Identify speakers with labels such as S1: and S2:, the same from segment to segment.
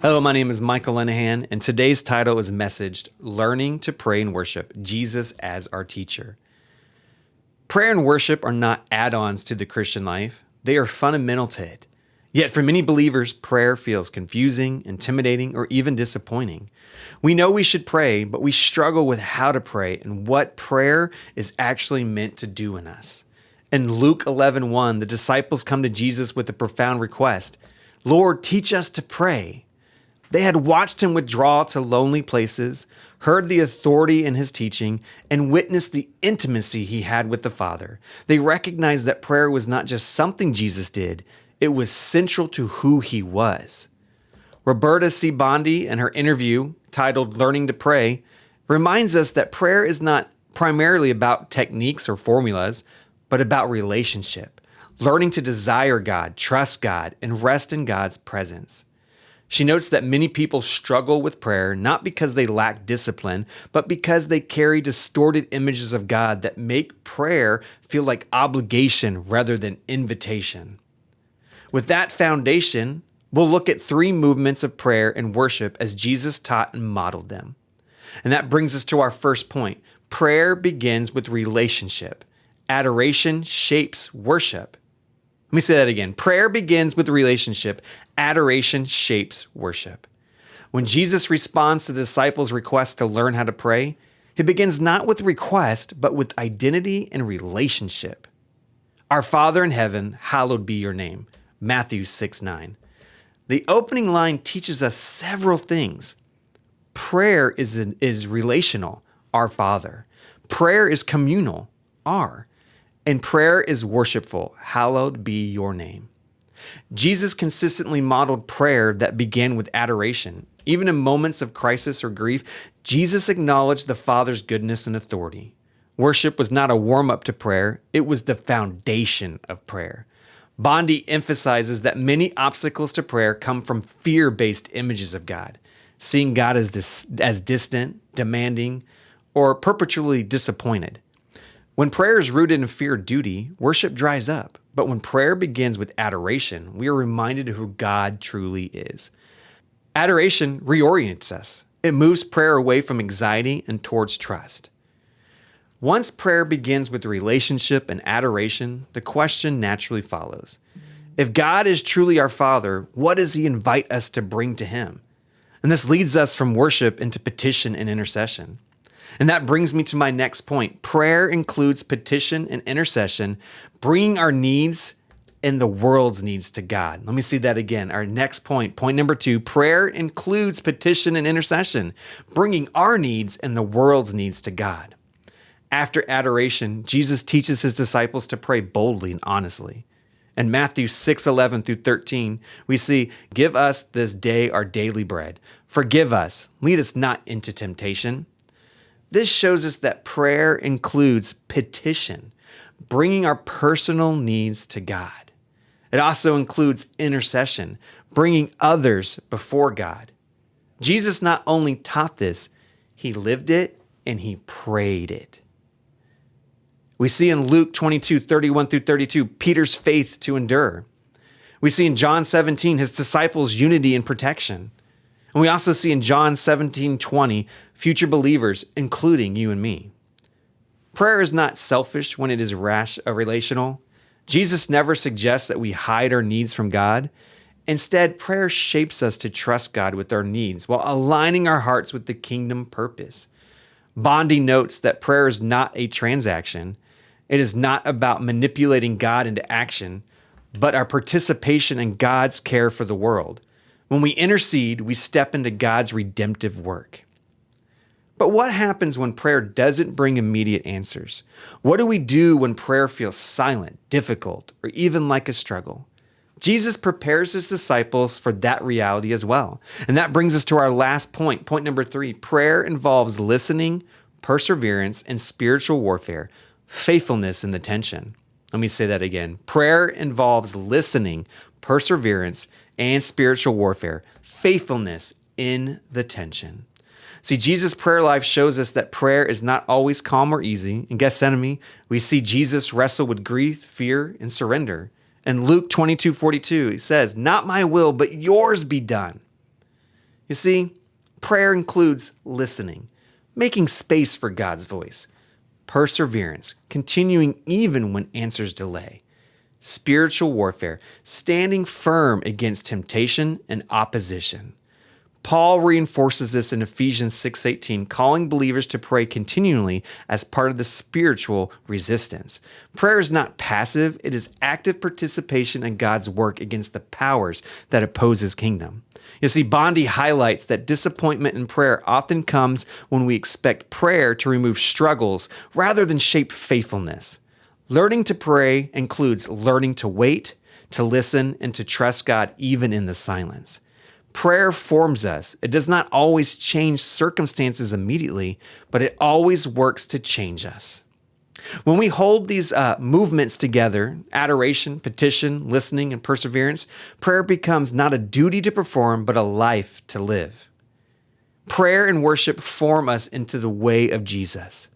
S1: Hello, my name is Michael Linehan, and today's title is messaged Learning to Pray and Worship Jesus as Our Teacher. Prayer and worship are not add-ons to the Christian life. They are fundamental to it. Yet for many believers, prayer feels confusing, intimidating, or even disappointing. We know we should pray, but we struggle with how to pray and what prayer is actually meant to do in us. In Luke 11:1, the disciples come to Jesus with a profound request. Lord, teach us to pray. They had watched him withdraw to lonely places, heard the authority in his teaching, and witnessed the intimacy he had with the Father. They recognized that prayer was not just something Jesus did, it was central to who he was. Roberta C. Bondi, in her interview titled Learning to Pray, reminds us that prayer is not primarily about techniques or formulas, but about relationship, learning to desire God, trust God, and rest in God's presence. She notes that many people struggle with prayer not because they lack discipline, but because they carry distorted images of God that make prayer feel like obligation rather than invitation. With that foundation, we'll look at three movements of prayer and worship as Jesus taught and modeled them. And that brings us to our first point. Prayer begins with relationship. Adoration shapes worship. Let me say that again. Prayer begins with relationship. Adoration shapes worship. When Jesus responds to the disciples' request to learn how to pray, he begins not with request, but with identity and relationship. Our Father in heaven, hallowed be your name. Matthew 6:9. The opening line teaches us several things. Prayer is relational, our Father. Prayer is communal, our. And prayer is worshipful, hallowed be your name. Jesus consistently modeled prayer that began with adoration. Even in moments of crisis or grief, Jesus acknowledged the Father's goodness and authority. Worship was not a warm-up to prayer, it was the foundation of prayer. Bondi emphasizes that many obstacles to prayer come from fear-based images of God, seeing God as distant, demanding, or perpetually disappointed. When prayer is rooted in fear or duty, worship dries up. But when prayer begins with adoration, we are reminded of who God truly is. Adoration reorients us. It moves prayer away from anxiety and towards trust. Once prayer begins with relationship and adoration, the question naturally follows. If God is truly our Father, what does He invite us to bring to Him? And this leads us from worship into petition and intercession. And that brings me to my next point. Prayer includes petition and intercession, bringing our needs and the world's needs to God. Let me see that again. Our next point, point number 2, prayer includes petition and intercession, bringing our needs and the world's needs to God. After adoration, Jesus teaches his disciples to pray boldly and honestly. In Matthew 6:11 through 13, we see, give us this day our daily bread. Forgive us. Lead us not into temptation. This shows us that prayer includes petition, bringing our personal needs to God. It also includes intercession, bringing others before God. Jesus not only taught this, he lived it and he prayed it. We see in Luke 22:31 through 32, Peter's faith to endure. We see in John 17, his disciples' unity and protection. And we also see in John 17:20, future believers, including you and me. Prayer is not selfish when it is relational. Jesus never suggests that we hide our needs from God. Instead, prayer shapes us to trust God with our needs while aligning our hearts with the kingdom purpose. Bondi notes that prayer is not a transaction. It is not about manipulating God into action, but our participation in God's care for the world. When we intercede, we step into God's redemptive work. But what happens when prayer doesn't bring immediate answers? What do we do when prayer feels silent, difficult, or even like a struggle? Jesus prepares his disciples for that reality as well. And that brings us to our last point, point number 3. Prayer involves listening, perseverance, and spiritual warfare, faithfulness in the tension. Let me say that again. Prayer involves listening, perseverance, and spiritual warfare, faithfulness in the tension. See, Jesus' prayer life shows us that prayer is not always calm or easy. In Gethsemane, we see Jesus wrestle with grief, fear, and surrender. In Luke 22:42, he says, "Not my will, but yours be done." You see, prayer includes listening, making space for God's voice, perseverance, continuing even when answers delay, spiritual warfare, standing firm against temptation and opposition. Paul reinforces this in Ephesians 6:18, calling believers to pray continually as part of the spiritual resistance. Prayer is not passive, it is active participation in God's work against the powers that oppose his kingdom. You see, Bondi highlights that disappointment in prayer often comes when we expect prayer to remove struggles rather than shape faithfulness. Learning to pray includes learning to wait, to listen, and to trust God even in the silence. Prayer forms us. It does not always change circumstances immediately, but it always works to change us. When we hold these movements together, adoration, petition, listening, and perseverance, prayer becomes not a duty to perform, but a life to live. Prayer and worship form us into the way of Jesus.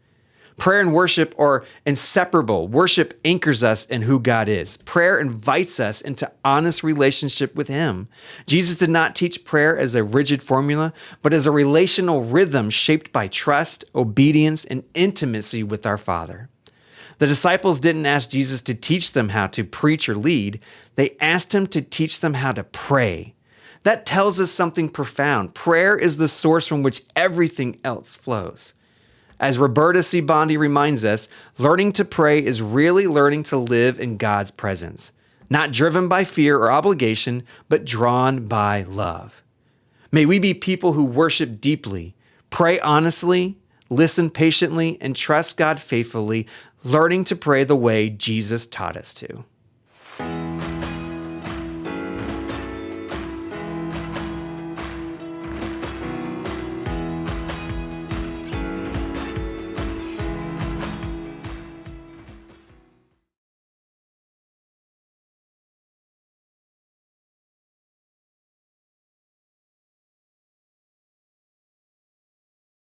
S1: Prayer and worship are inseparable. Worship anchors us in who God is. Prayer invites us into honest relationship with Him. Jesus did not teach prayer as a rigid formula, but as a relational rhythm shaped by trust, obedience, and intimacy with our Father. The disciples didn't ask Jesus to teach them how to preach or lead. They asked Him to teach them how to pray. That tells us something profound. Prayer is the source from which everything else flows. As Roberta C. Bondi reminds us, learning to pray is really learning to live in God's presence, not driven by fear or obligation, but drawn by love. May we be people who worship deeply, pray honestly, listen patiently, and trust God faithfully, learning to pray the way Jesus taught us to.